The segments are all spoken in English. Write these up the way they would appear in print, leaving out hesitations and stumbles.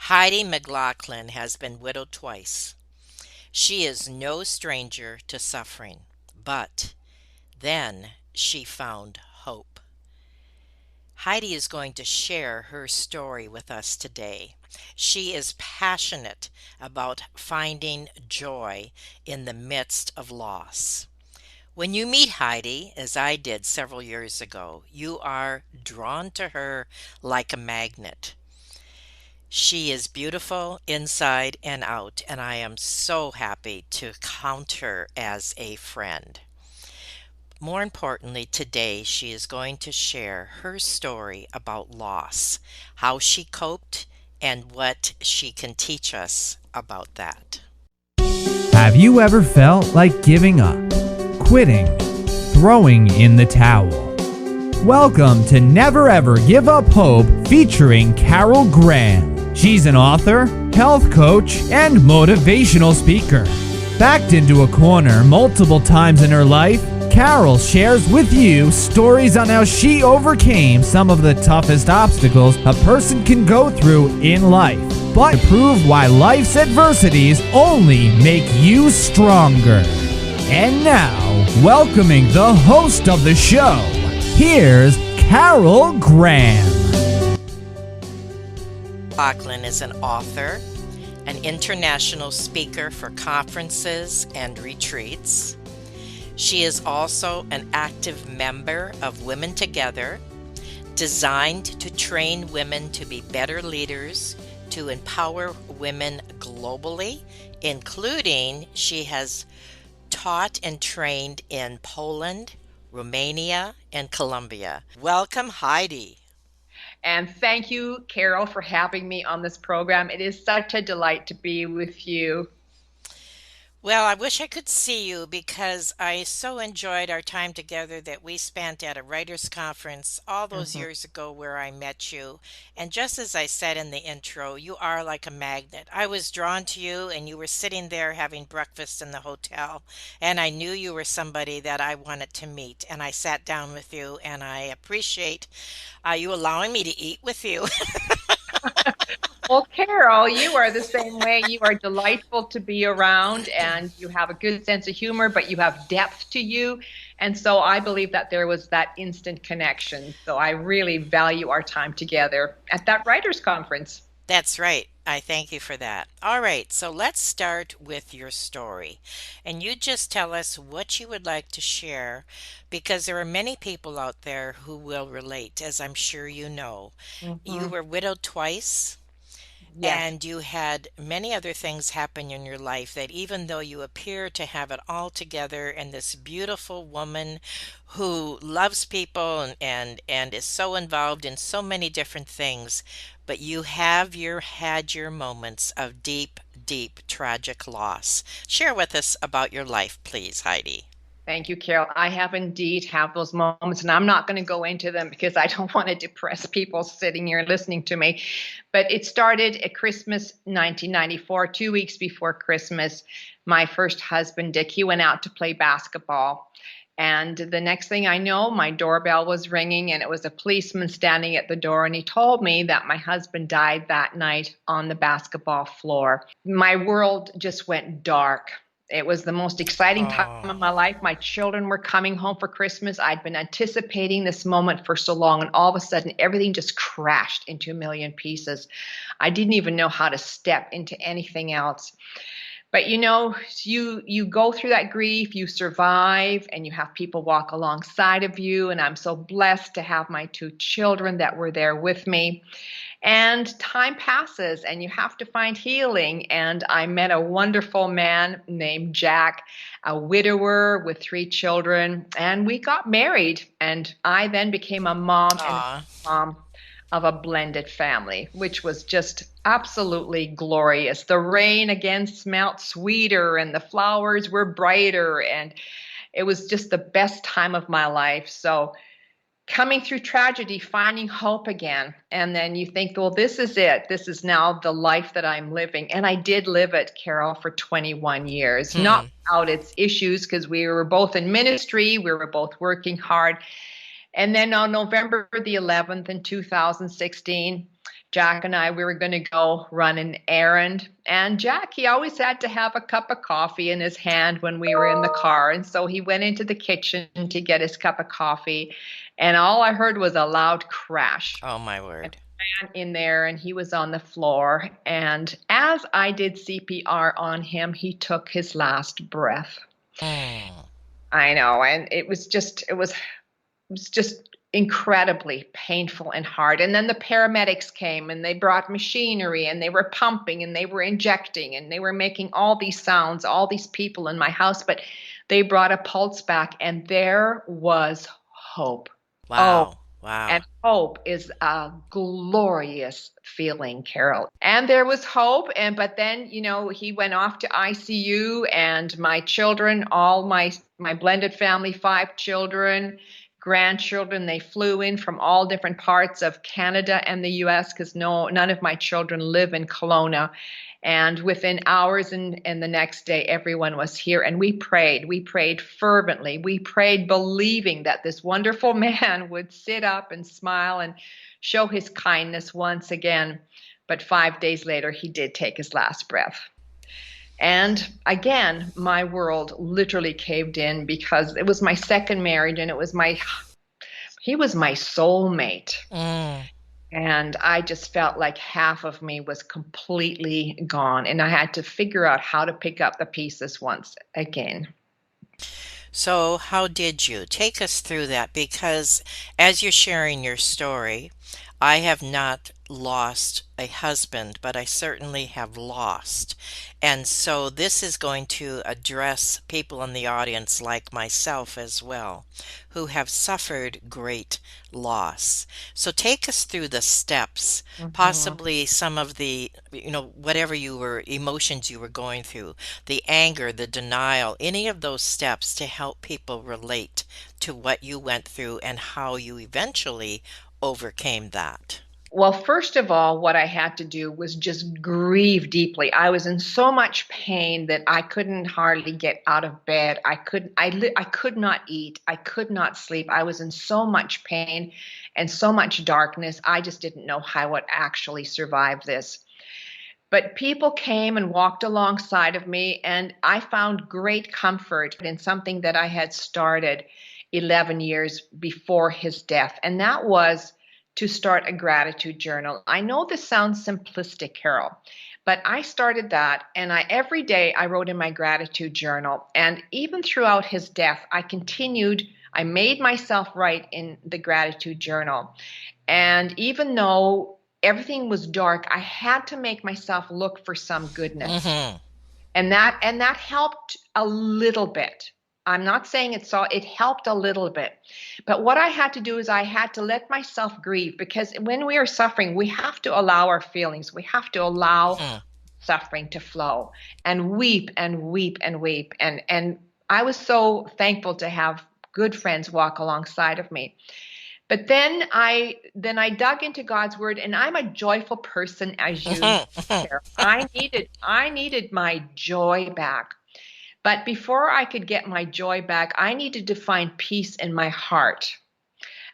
Heidi McLaughlin has been widowed twice. She is no stranger to suffering, but then she found hope. Heidi is going to share her story with us today. She is passionate about finding joy in the midst of loss. When you meet Heidi, as I did several years ago, you are drawn to her like a magnet. She is beautiful inside and out, and I am so happy to count her as a friend. More importantly, today she is going to share her story about loss, how she coped, and what she can teach us about that. Have you ever felt like giving up, quitting, throwing in the towel? Welcome to Never Ever Give Up Hope featuring Carol Graham. She's an author, health coach, and motivational speaker. Backed into a corner multiple times in her life, Carol shares with you stories on how she overcame some of the toughest obstacles a person can go through in life, but to prove why life's adversities only make you stronger. And now, welcoming the host of the show, here's Carol Graham. Lachlan is an author, an international speaker for conferences and retreats. She is also an active member of Women Together, designed to train women to be better leaders, to empower women globally, including she has taught and trained in Poland, Romania, and Colombia. Welcome, Heidi. And thank you, Carol, for having me on this program. It is such a delight to be with you. Well, I wish I could see you because I so enjoyed our time together that we spent at a writers' conference all those Mhm. years ago where I met you. And just as I said in the intro, you are like a magnet. I was drawn to you, and you were sitting there having breakfast in the hotel, and I knew you were somebody that I wanted to meet. And I sat down with you, and I appreciate you allowing me to eat with you. Well, Carol, you are the same way. You are delightful to be around and you have a good sense of humor, but you have depth to you. And so I believe that there was that instant connection. So I really value our time together at that writers' conference. That's right. I thank you for that. All right, so let's start with your story. And you just tell us what you would like to share because there are many people out there who will relate, as I'm sure you know. You Hmm. were widowed twice. Yes. And you had many other things happen in your life that even though you appear to have it all together and this beautiful woman who loves people and is so involved in so many different things, but you have had your moments of deep, deep tragic loss. Share with us about your life, please, Heidi. Thank you, Carol. I have indeed have those moments, and I'm not going to go into them because I don't want to depress people sitting here listening to me. But it started at Christmas 1994, 2 weeks before Christmas. My first husband, Dick, he went out to play basketball. And the next thing I know, my doorbell was ringing, and it was a policeman standing at the door. And he told me that my husband died that night on the basketball floor. My world just went dark. It was the most exciting time Oh, of my life. My children were coming home for Christmas. I'd been anticipating this moment for so long, and all of a sudden, everything just crashed into a million pieces. I didn't even know how to step into anything else. But you go through that grief, you survive, and you have people walk alongside of you. And I'm so blessed to have my two children that were there with me. And time passes and you have to find healing. And I met a wonderful man named Jack, a widower with three children, and we got married. And I then became a mom and aw. mom of a blended family, which was just absolutely glorious. The rain again smelt sweeter and the flowers were brighter. And it was just the best time of my life. So, coming through tragedy, finding hope again. And then you think, well, this is it. This is now the life that I'm living. And I did live it, Carol, for 21 years, not Hmm. without its issues, because we were both in ministry, we were both working hard. And then on November the 11th in 2016, Jack and I, we were going to go run an errand. And Jack, he always had to have a cup of coffee in his hand when we were in the car. And so he went into the kitchen to get his cup of coffee. And all I heard was a loud crash. Oh, my word. Ran in there and he was on the floor. And as I did CPR on him, he took his last breath. Mm. I know. And it was just incredibly painful and hard. And then the paramedics came and they brought machinery and they were pumping and they were injecting and they were making all these sounds, all these people in my house, but they brought a pulse back and there was hope. Oh, Wow. Wow. and hope is a glorious feeling, Carol. And there was hope. But then, he went off to ICU and my children, all my blended family, 5 children, grandchildren, they flew in from all different parts of Canada and the US because none of my children live in Kelowna. And within hours and the next day, everyone was here. And we prayed. We prayed fervently. We prayed believing that this wonderful man would sit up and smile and show his kindness once again. But 5 days later, he did take his last breath. And again, my world literally caved in because it was my second marriage and he was my soulmate. Mm. And I just felt like half of me was completely gone. And I had to figure out how to pick up the pieces once again. So, how did you take us through that? Because as you're sharing your story, I have not lost a husband, but I certainly have lost. And so, this is going to address people in the audience like myself as well, who have suffered great loss. So, take us through the steps, Mhm. possibly some of the, whatever emotions you were going through, the anger, the denial, any of those steps to help people relate to what you went through and how you eventually overcame that. Well, first of all, what I had to do was just grieve deeply. I was in so much pain that I couldn't hardly get out of bed. I could not eat. I could not sleep. I was in so much pain and so much darkness. I just didn't know how I would actually survive this. But people came and walked alongside of me, and I found great comfort in something that I had started 11 years before his death, and that was to start a gratitude journal. I know this sounds simplistic, Carol, but I started that, and every day I wrote in my gratitude journal, and even throughout his death, I continued. I made myself write in the gratitude journal. And even though everything was dark, I had to make myself look for some goodness. Mm-hmm. And that helped a little bit. I'm not saying it helped a little bit. But what I had to do is I had to let myself grieve because when we are suffering, we have to allow our feelings. We have to allow Mm-hmm. suffering to flow and weep and weep and weep. And I was so thankful to have good friends walk alongside of me. But then I dug into God's word, and I'm a joyful person, as you know, Mm-hmm. Sarah. I needed my joy back. But before I could get my joy back, I needed to find peace in my heart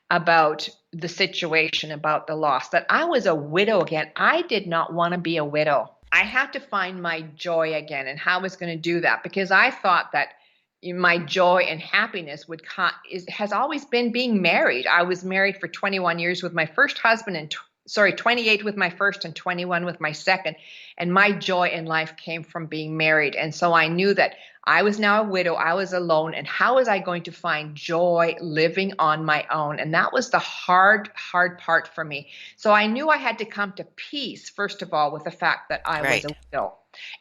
about the situation, about the loss. That I was a widow again. I did not want to be a widow. I had to find my joy again, and how I was going to do that because I thought that my joy and happiness has always been being married. I was married for 21 years with my first husband and 28 with my first and 21 with my second. And my joy in life came from being married. And so I knew that I was now a widow. I was alone. And how was I going to find joy living on my own? And that was the hard, hard part for me. So I knew I had to come to peace, first of all, with the fact that I was a Right. widow.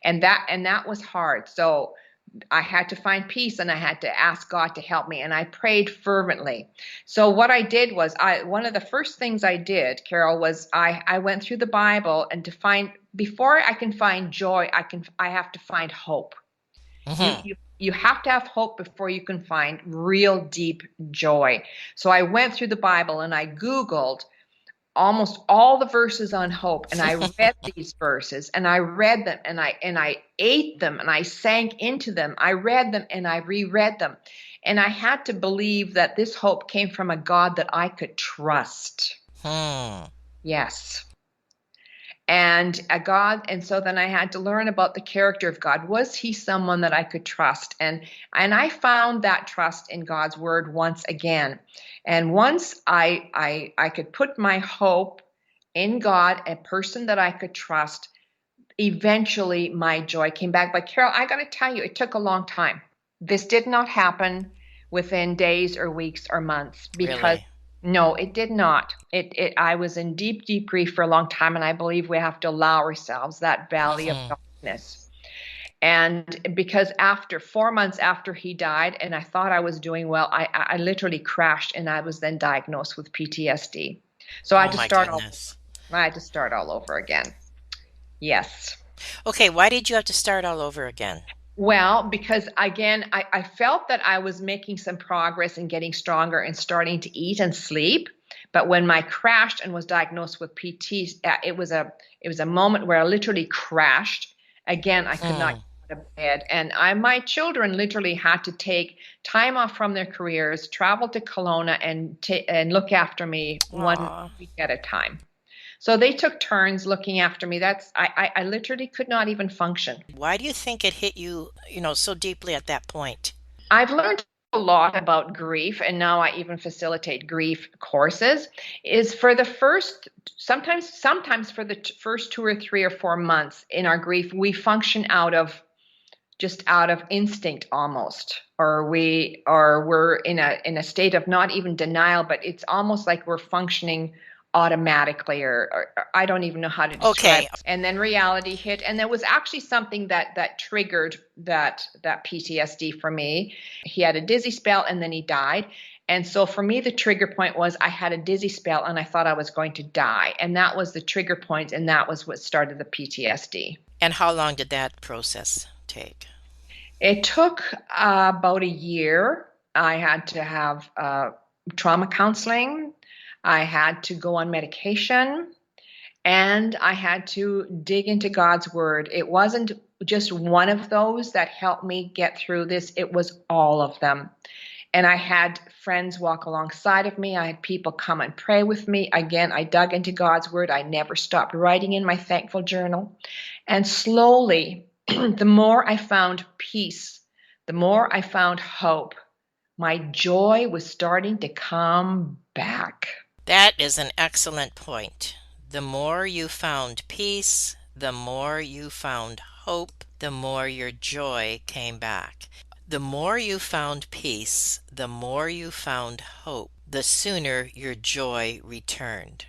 And that was hard. So I had to find peace and I had to ask God to help me. And I prayed fervently. So what I did was one of the first things I did, Carol, was I went through the Bible and before I can find joy, I have to find hope. You Mm-hmm. you you have to have hope before you can find real deep joy. So I went through the Bible and I Googled almost all the verses on hope, and I read these verses and I read them and I ate them and I sank into them. I read them and I reread them, and I had to believe that this hope came from a God that I could trust. Hmm. Yes. And God, and so then I had to learn about the character of God. Was he someone that I could trust? And I found that trust in God's word once again. And once I could put my hope in God, a person that I could trust, eventually my joy came back. But Carol, I got to tell you, it took a long time. This did not happen within days or weeks or months, because Really? no, it did not. I was in deep, deep grief for a long time, and I believe we have to allow ourselves that valley of Hmm. darkness. And because after 4 months after he died, and I thought I was doing well, I literally crashed, and I was then diagnosed with PTSD. So Oh my goodness. I had to start all over again. Yes. Okay, why did you have to start all over again? Well, because again, I felt that I was making some progress and getting stronger and starting to eat and sleep. But when I crashed and was diagnosed with PT, it was a moment where I literally crashed. Again, I could not Hmm. get out of bed, and my children literally had to take time off from their careers, travel to Kelowna, and look after me one Aw. week at a time. So they took turns looking after me. I literally could not even function. Why do you think it hit you, so deeply at that point? I've learned a lot about grief, and now I even facilitate grief courses. Is for the first, sometimes for the first 2 or 3 or 4 months in our grief, we function out of instinct almost, or we're in a state of not even denial, but it's almost like we're functioning automatically, or I don't even know how to describe. Okay. And then reality hit, and there was actually something that triggered that PTSD for me. He had a dizzy spell, and then he died. And so for me, the trigger point was I had a dizzy spell and I thought I was going to die. And that was the trigger point, and that was what started the PTSD. And how long did that process take? It took about a year. I had to have trauma counseling. I had to go on medication, and I had to dig into God's word. It wasn't just one of those that helped me get through this, it was all of them. And I had friends walk alongside of me. I had people come and pray with me. Again, I dug into God's word. I never stopped writing in my thankful journal. And slowly, the more I found peace, the more I found hope, my joy was starting to come back. That is an excellent point. The more you found peace, the more you found hope, the more your joy came back. The more you found peace, the more you found hope, the sooner your joy returned.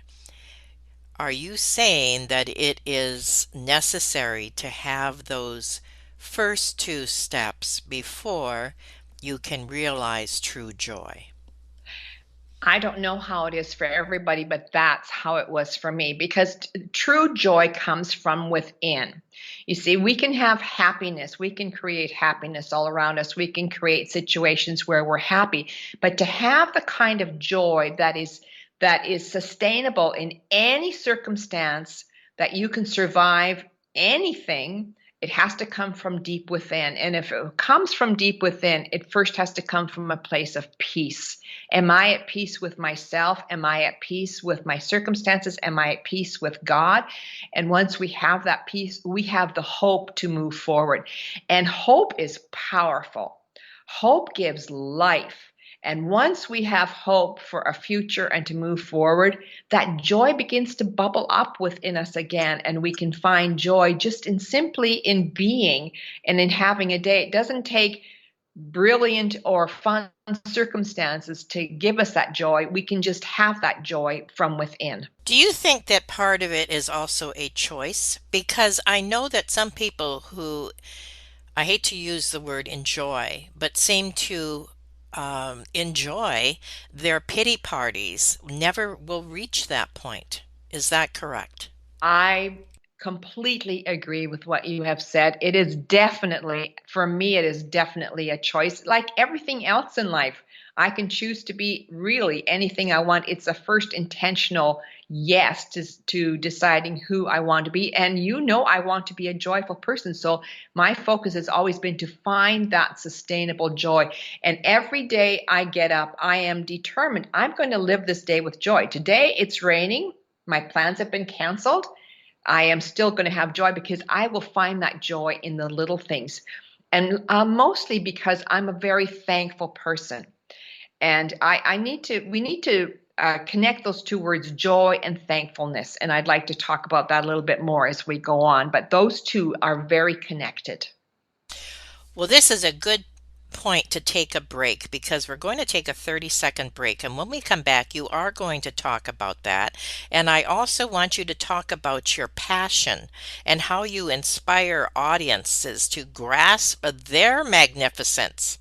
Are you saying that it is necessary to have those first two steps before you can realize true joy? I don't know how it is for everybody, but that's how it was for me, because true joy comes from within. You see, we can have happiness. We can create happiness all around us. We can create situations where we're happy, but to have the kind of joy that is sustainable in any circumstance, that you can survive anything, it has to come from deep within. And if it comes from deep within, it first has to come from a place of peace. Am I at peace with myself? Am I at peace with my circumstances? Am I at peace with God? And once we have that peace, we have the hope to move forward. And hope is powerful. Hope gives life. And once we have hope for a future and to move forward, that joy begins to bubble up within us again. And we can find joy just in simply in being and in having a day. It doesn't take brilliant or fun circumstances to give us that joy. We can just have that joy from within. Do you think that part of it is also a choice? Because I know that some people who, I hate to use the word enjoy, but seem to enjoy their pity parties never will reach that point. Is that correct? I completely agree with what you have said. It is definitely, for me, it is definitely a choice. Like everything else in life, I can choose to be really anything I want. It's a first intentional yes to deciding who I want to be. And I want to be a joyful person. So my focus has always been to find that sustainable joy. And every day I get up, I am determined I'm going to live this day with joy. Today it's raining. My plans have been canceled. I am still going to have joy because I will find that joy in the little things. And mostly because I'm a very thankful person. And we need to connect those two words, joy and thankfulness. And I'd like to talk about that a little bit more as we go on. But those two are very connected. Well, this is a good point to take a break because we're going to take a 30-second break. And when we come back, you are going to talk about that. And I also want you to talk about your passion and how you inspire audiences to grasp their magnificence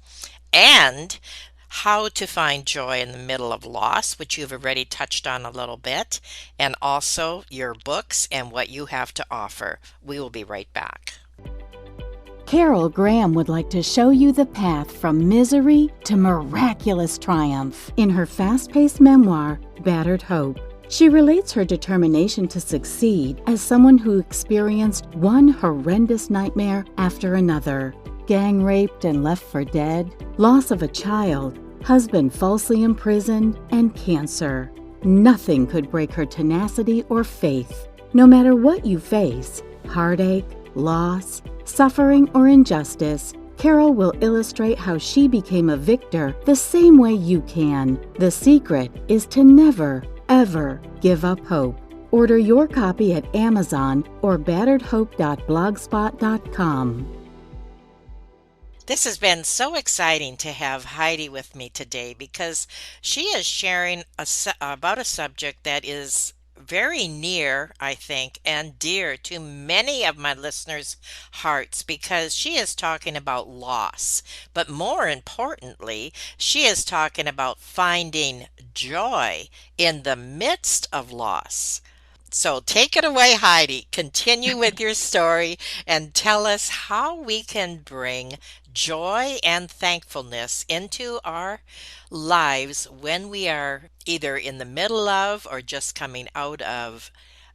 and how to find joy in the middle of loss, which you've already touched on a little bit, and also your books and what you have to offer. We will be right back. Carol Graham would like to show you the path from misery to miraculous triumph in her fast-paced memoir, Battered Hope. She relates her determination to succeed as someone who experienced one horrendous nightmare after another. Gang raped and left for dead, loss of a child, husband falsely imprisoned, and cancer. Nothing could break her tenacity or faith. No matter what you face, heartache, loss, suffering, or injustice, Carol will illustrate how she became a victor the same way you can. The secret is to never, ever give up hope. Order your copy at Amazon or batteredhope.blogspot.com. This has been so exciting to have Heidi with me today because she is sharing about a subject that is very near, I think, and dear to many of my listeners' hearts because she is talking about loss. But more importantly, she is talking about finding joy in the midst of loss. So take it away, Heidi. Continue with your story and tell us how we can bring joy and thankfulness into our lives when we are either in the middle of or just coming out of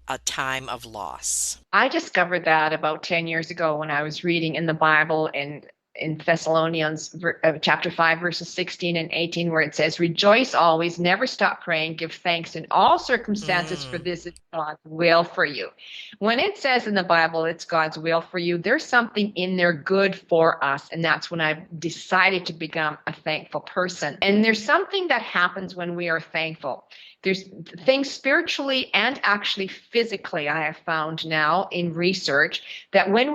a time of loss. I discovered that about 10 years ago when I was reading in the Bible in Thessalonians chapter 5, verses 16 and 18, where it says, rejoice always, never stop praying, give thanks in all circumstances, for Mm, this is God's will for you. When it says in the Bible it's God's will for you, there's something in there good for us. And that's when I decided to become a thankful person. And there's something that happens when we are thankful. There's things spiritually and actually physically, I have found now in research that when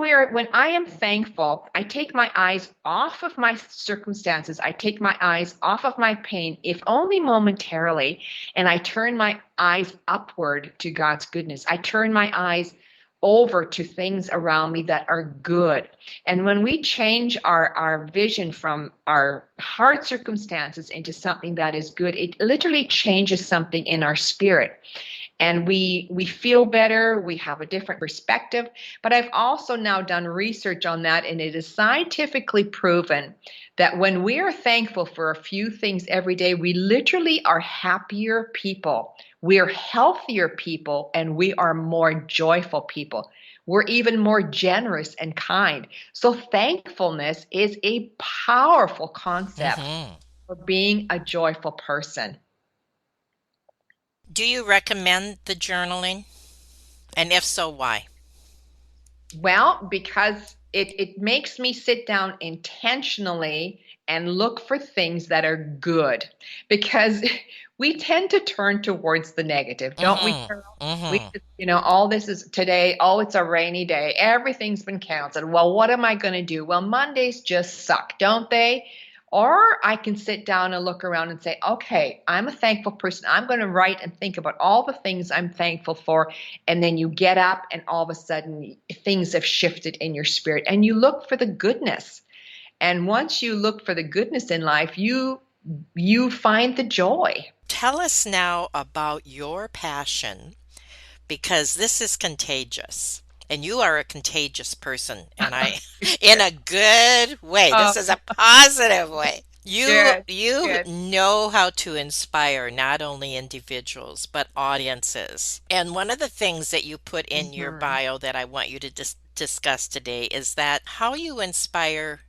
I am thankful, I take my eyes off of my circumstances. I take my eyes off of my pain, if only momentarily, and I turn my eyes upward to God's goodness. I turn my eyes over to things around me that are good. And when we change our vision from our hard circumstances into something that is good, it literally changes something in our spirit. And we feel better, we have a different perspective. But I've also now done research on that, and it is scientifically proven that when we are thankful for a few things every day, we literally are happier people. We're healthier people, and we are more joyful people. We're even more generous and kind. So thankfulness is a powerful concept mhm. for being a joyful person. Do you recommend the journaling? And if so, why? Well, because it makes me sit down intentionally and look for things that are good. Because we tend to turn towards the negative, don't we, Mm-hmm. Carol? We Mm-hmm. just, all this is today. Oh, it's a rainy day. Everything's been canceled. Well, what am I going to do? Well, Mondays just suck, don't they? Or I can sit down and look around and say, okay, I'm a thankful person. I'm going to write and think about all the things I'm thankful for. And then you get up and all of a sudden things have shifted in your spirit and you look for the goodness. And once you look for the goodness in life, you find the joy. Tell us now about your passion because this is contagious. And you are a contagious person, and I, in a good way. Oh, This is a positive way. You good, you good. know how to inspire not only individuals but audiences. And one of the things that you put in your Mhm. bio that I want you to discuss today is that how you inspire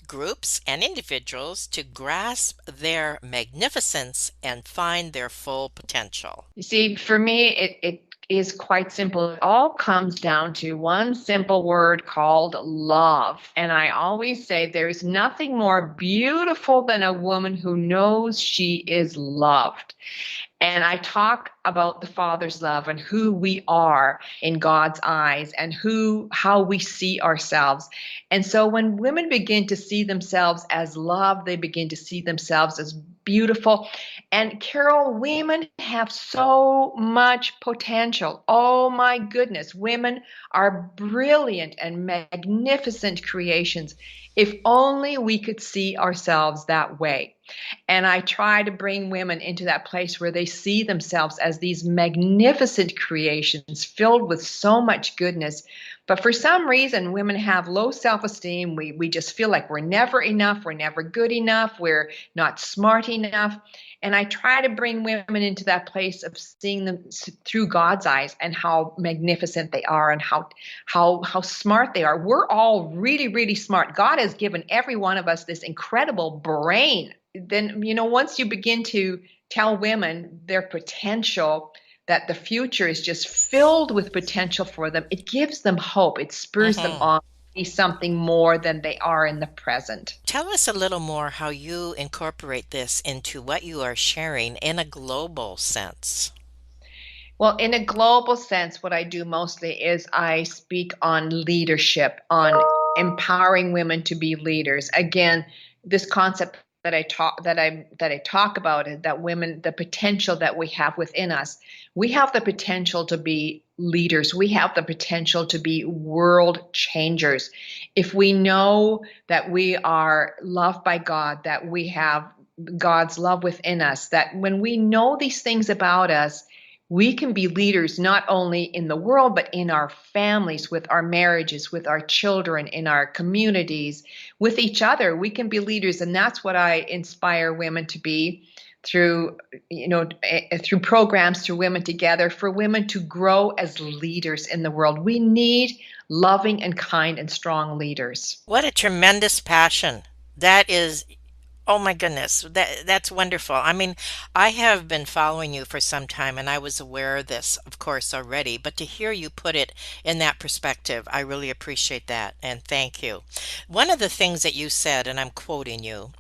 groups and individuals to grasp their magnificence and find their full potential. You see, for me, is quite simple. It all comes down to one simple word called love. And I always say there's nothing more beautiful than a woman who knows she is loved. And I talk about the Father's love and who we are in God's eyes and how we see ourselves. And so when women begin to see themselves as loved, they begin to see themselves as beautiful. And Carol, women have so much potential. Oh my goodness, women are brilliant and magnificent creations. If only we could see ourselves that way. And I try to bring women into that place where they see themselves as these magnificent creations filled with so much goodness. But for some reason, women have low self-esteem. We just feel like we're never enough. We're never good enough. We're not smart enough. And I try to bring women into that place of seeing them through God's eyes and how magnificent they are and how smart they are. We're all really, really smart. God has given every one of us this incredible brain. Then, once you begin to tell women their potential, that the future is just filled with potential for them, it gives them hope. It spurs them Hmm. on to be something more than they are in the present. Tell us a little more how you incorporate this into what you are sharing in a global sense. Well, in a global sense, what I do mostly is I speak on leadership, on empowering women to be leaders. Again, this concept that I talk about is that women, the potential that we have within us. We have the potential to be leaders. We have the potential to be world changers. If we know that we are loved by God, that we have God's love within us, that when we know these things about us, we can be leaders not only in the world, but in our families, with our marriages, with our children, in our communities, with each other. We can be leaders. And that's what I inspire women to be through, through programs, through Women Together, for women to grow as leaders in the world. We need loving and kind and strong leaders. What a tremendous passion. That is, oh my goodness, that's wonderful. I mean, I have been following you for some time and I was aware of this, of course, already, but to hear you put it in that perspective, I really appreciate that and thank you. One of the things that you said, and I'm quoting you,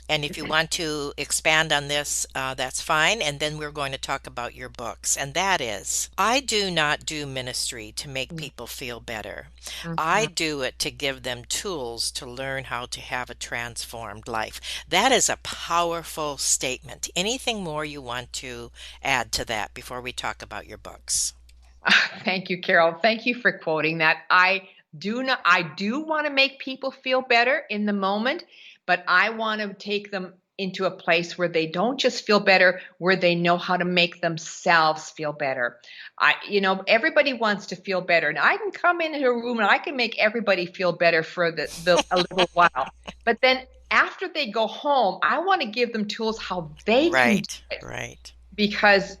and if you want to expand on this, that's fine. And then we're going to talk about your books. And that is, I do not do ministry to make people feel better. I Mhm. do it to give them tools to learn how to have a transformed life. That is a powerful statement. Anything more you want to add to that before we talk about your books? Thank you, Carol. Thank you for quoting that. I do want to make people feel better in the moment, but I want to take them into a place where they don't just feel better, where they know how to make themselves feel better. Everybody wants to feel better. And I can come into a room and I can make everybody feel better for a little while. But then after they go home, I want to give them tools how they can do Right, it, right. because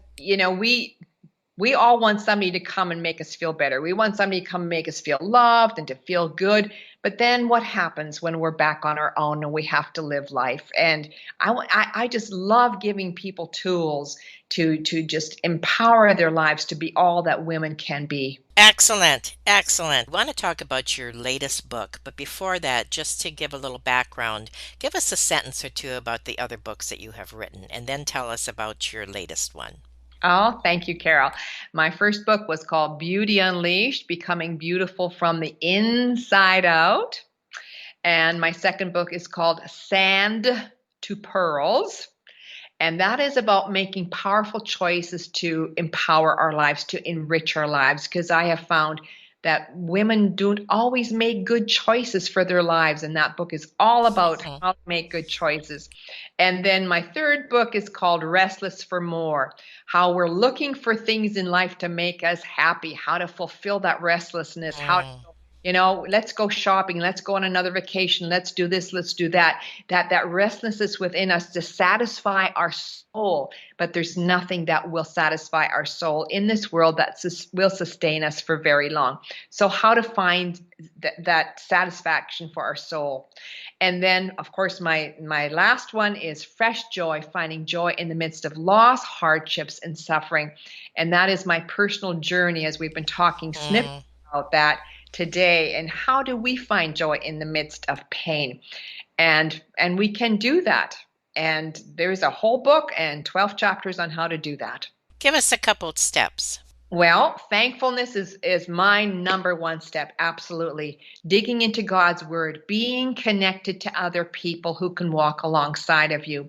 we all want somebody to come and make us feel better. We want somebody to come and make us feel loved and to feel good. But then what happens when we're back on our own and we have to live life? And I just love giving people tools to just empower their lives to be all that women can be. Excellent, excellent. I want to talk about your latest book, but before that, just to give a little background, give us a sentence or two about the other books that you have written, and then tell us about your latest one. Oh, thank you, Carol. My first book was called Beauty Unleashed, Becoming Beautiful from the Inside Out. And my second book is called Sand to Pearls. And that is about making powerful choices to empower our lives, to enrich our lives, because I have found that women don't always make good choices for their lives. And that book is all about Mhm. how to make good choices. And then my third book is called Restless for More, how we're looking for things in life to make us happy, how to fulfill that restlessness, how to Mm. Let's go shopping, let's go on another vacation, let's do this, let's do that. That restlessness within us to satisfy our soul, but there's nothing that will satisfy our soul in this world that will sustain us for very long. So how to find that satisfaction for our soul? And then, of course, my last one is fresh joy, finding joy in the midst of loss, hardships, and suffering. And that is my personal journey, as we've been talking snippets about that today. And how do we find joy in the midst of pain? And we can do that. And there's a whole book and 12 chapters on how to do that. Give us a couple steps. Well, thankfulness is my number one step. Absolutely. Digging into God's word, being connected to other people who can walk alongside of you,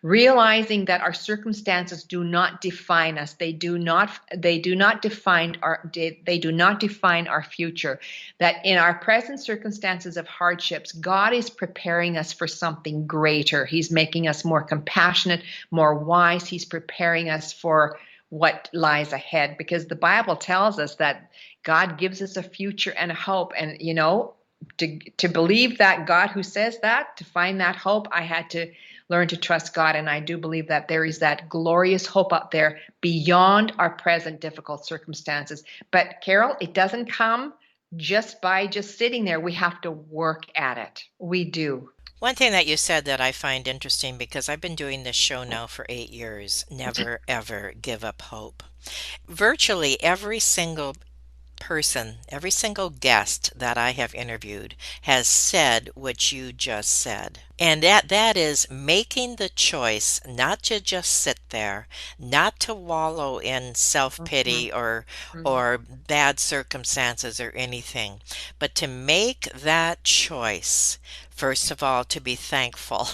realizing that our circumstances do not define us. They do not define our future. That in our present circumstances of hardships, God is preparing us for something greater. He's making us more compassionate, more wise. He's preparing us for what lies ahead, because the Bible tells us that God gives us a future and a hope. And to believe that God who says that, to find that hope, I had to learn to trust God. And I do believe that there is that glorious hope out there beyond our present difficult circumstances. But Carol, it doesn't come just by sitting there. We have to work at it. We do. One thing that you said that I find interesting, because I've been doing this show now for 8 years, never ever give up hope. Virtually every single person, every single guest that I have interviewed has said what you just said. And that is making the choice not to just sit there, not to wallow in self-pity or bad circumstances or anything, but to make that choice, first of all, to be thankful.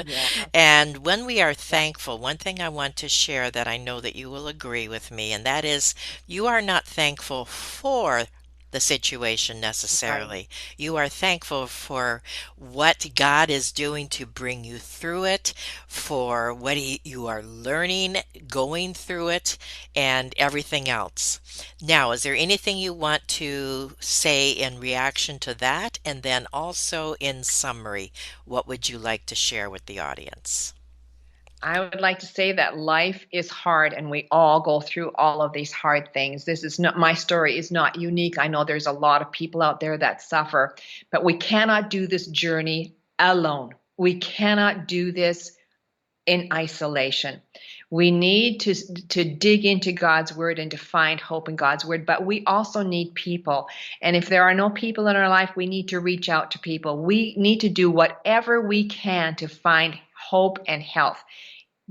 Yeah. And when we are thankful, one thing I want to share that I know that you will agree with me, and that is you are not thankful for the situation necessarily. You are thankful for what God is doing to bring you through it, for what you are learning, going through it, and everything else. Now, is there anything you want to say in reaction to that? And then also in summary, what would you like to share with the audience? I would like to say that life is hard and we all go through all of these hard things. This is not, my story is not unique. I know there's a lot of people out there that suffer, but we cannot do this journey alone. We cannot do this in isolation. We need to dig into God's word and to find hope in God's word, but we also need people. And if there are no people in our life, we need to reach out to people. We need to do whatever we can to find hope and health.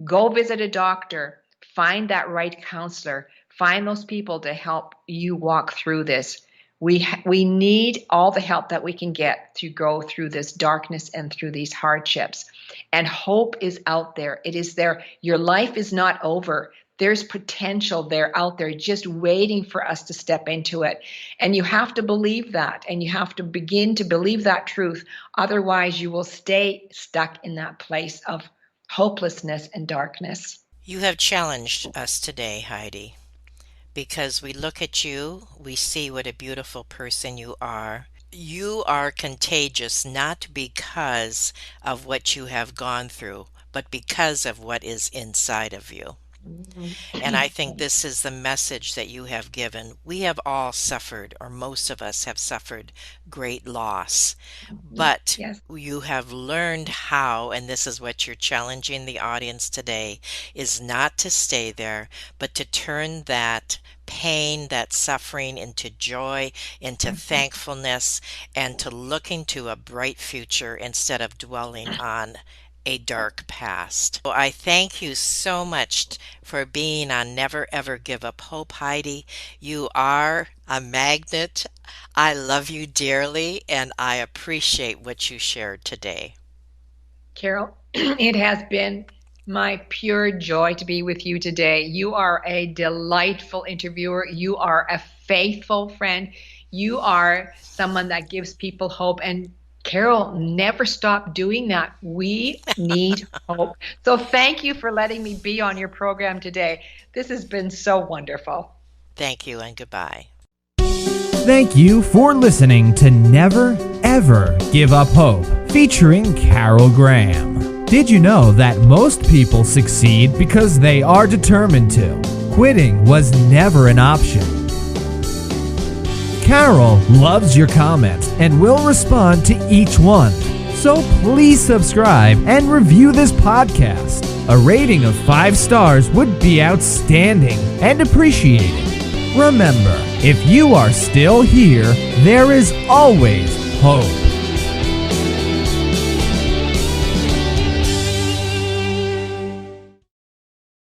Go visit a doctor, find that right counselor, find those people to help you walk through this. We need all the help that we can get to go through this darkness and through these hardships. And hope is out there. It is there. Your life is not over. There's potential there out there just waiting for us to step into it. And you have to believe that, and you have to begin to believe that truth. Otherwise, you will stay stuck in that place of hopelessness and darkness. You have challenged us today, Heidi, because we look at you, we see what a beautiful person you are. You are contagious not because of what you have gone through, but because of what is inside of you. And I think this is the message that you have given. We have all suffered, or most of us have suffered, great loss. But Yes. you have learned how, and this is what you're challenging the audience today, is not to stay there, but to turn that pain, that suffering into joy, into thankfulness, and to look into a bright future instead of dwelling on a dark past. So I thank you so much for being on Never Ever Give Up Hope, Heidi. You are a magnet. I love you dearly, and I appreciate what you shared today. Carol, it has been my pure joy to be with you today. You are a delightful interviewer. You are a faithful friend. You are someone that gives people hope. And Carol, never stop doing that. We need hope. So thank you for letting me be on your program today. This has been so wonderful. Thank you and goodbye. Thank you for listening to Never Ever Give Up Hope, featuring Carol Graham. Did you know that most people succeed because they are determined to? Quitting was never an option. Carol loves your comments and will respond to each one. So please subscribe and review this podcast. A rating of 5 stars would be outstanding and appreciated. Remember, if you are still here, there is always hope.